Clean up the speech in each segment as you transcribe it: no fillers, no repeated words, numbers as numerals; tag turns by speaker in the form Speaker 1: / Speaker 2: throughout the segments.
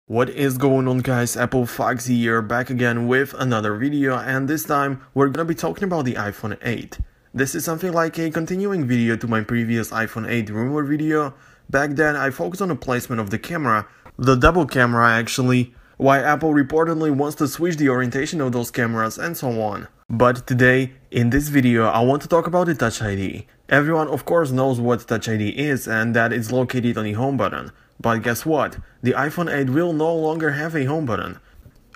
Speaker 1: What is going on, guys? Apple Foxy here, back again with another video, and this time we're gonna be talking about the iPhone 8. This is something like a continuing video to my previous iPhone 8 rumor video. Back then I focused on the placement of the camera, the double camera actually, why Apple reportedly wants to switch the orientation of those cameras and so on. But today, in this video, I want to talk about the Touch ID. Everyone of course knows what Touch ID is and that it's located on the home button. But guess what? The iPhone 8 will no longer have a home button.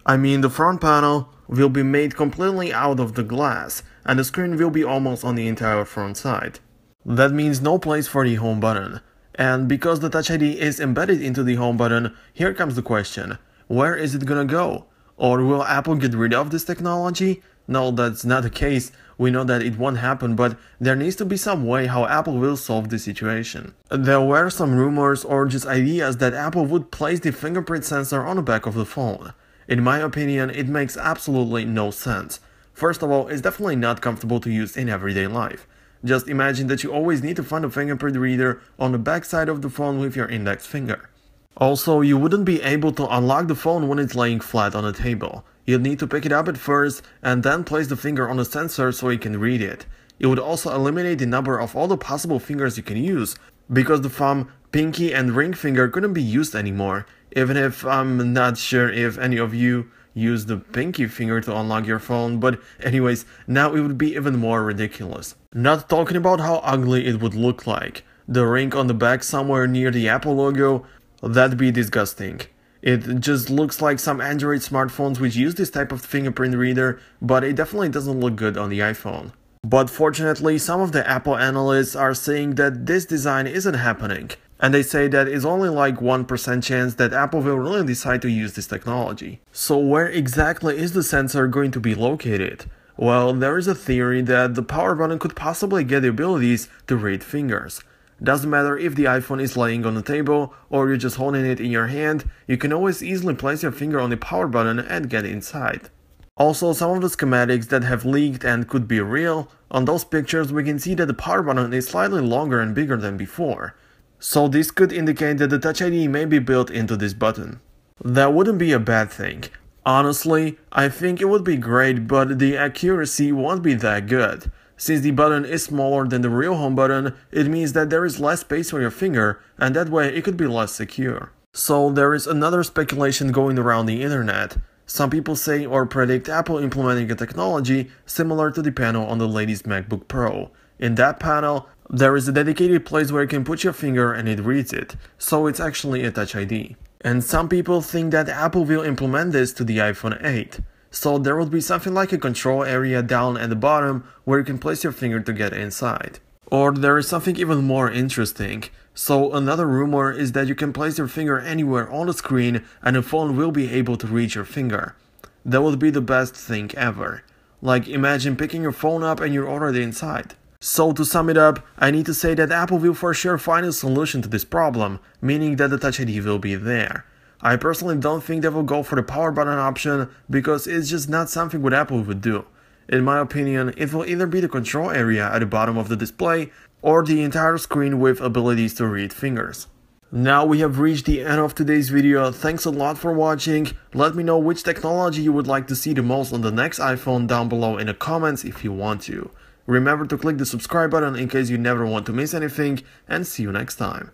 Speaker 1: I mean, the front panel will be made completely out of the glass, and the screen will be almost on the entire front side. That means no place for the home button. And because the Touch ID is embedded into the home button, here comes the question. Where is it gonna go? Or will Apple get rid of this technology? No, that's not the case. We know that it won't happen, but there needs to be some way how Apple will solve the situation. There were some rumors or just ideas that Apple would place the fingerprint sensor on the back of the phone. In my opinion, it makes absolutely no sense. First of all, it's definitely not comfortable to use in everyday life. Just imagine that you always need to find a fingerprint reader on the back side of the phone with your index finger. Also, you wouldn't be able to unlock the phone when it's laying flat on the table. You'd need to pick it up at first and then place the finger on the sensor so you can read it. It would also eliminate the number of all the possible fingers you can use, because the thumb, pinky and ring finger couldn't be used anymore, even if I'm not sure if any of you use the pinky finger to unlock your phone, but anyways, now it would be even more ridiculous. Not talking about how ugly it would look like. The ring on the back somewhere near the Apple logo, that'd be disgusting. It just looks like some Android smartphones which use this type of fingerprint reader, but it definitely doesn't look good on the iPhone. But fortunately, some of the Apple analysts are saying that this design isn't happening, and they say that it's only like 1% chance that Apple will really decide to use this technology. So where exactly is the sensor going to be located? Well, there is a theory that the power button could possibly get the abilities to read fingers. Doesn't matter if the iPhone is laying on the table or you're just holding it in your hand, you can always easily place your finger on the power button and get inside. Also, some of the schematics that have leaked and could be real, on those pictures we can see that the power button is slightly longer and bigger than before. So this could indicate that the Touch ID may be built into this button. That wouldn't be a bad thing. Honestly, I think it would be great, but the accuracy won't be that good. Since the button is smaller than the real home button, it means that there is less space for your finger, and that way it could be less secure. So there is another speculation going around the internet. Some people say or predict Apple implementing a technology similar to the panel on the latest MacBook Pro. In that panel, there is a dedicated place where you can put your finger and it reads it, so it's actually a Touch ID. And some people think that Apple will implement this to the iPhone 8. So there would be something like a control area down at the bottom where you can place your finger to get inside. Or there is something even more interesting. So another rumor is that you can place your finger anywhere on the screen and the phone will be able to reach your finger. That would be the best thing ever. Like, imagine picking your phone up and you're already inside. So to sum it up, I need to say that Apple will for sure find a solution to this problem, meaning that the Touch ID will be there. I personally don't think they will go for the power button option because it's just not something what Apple would do. In my opinion, it will either be the control area at the bottom of the display or the entire screen with abilities to read fingers. Now we have reached the end of today's video. Thanks a lot for watching. Let me know which technology you would like to see the most on the next iPhone down below in the comments if you want to. Remember to click the subscribe button in case you never want to miss anything, and see you next time.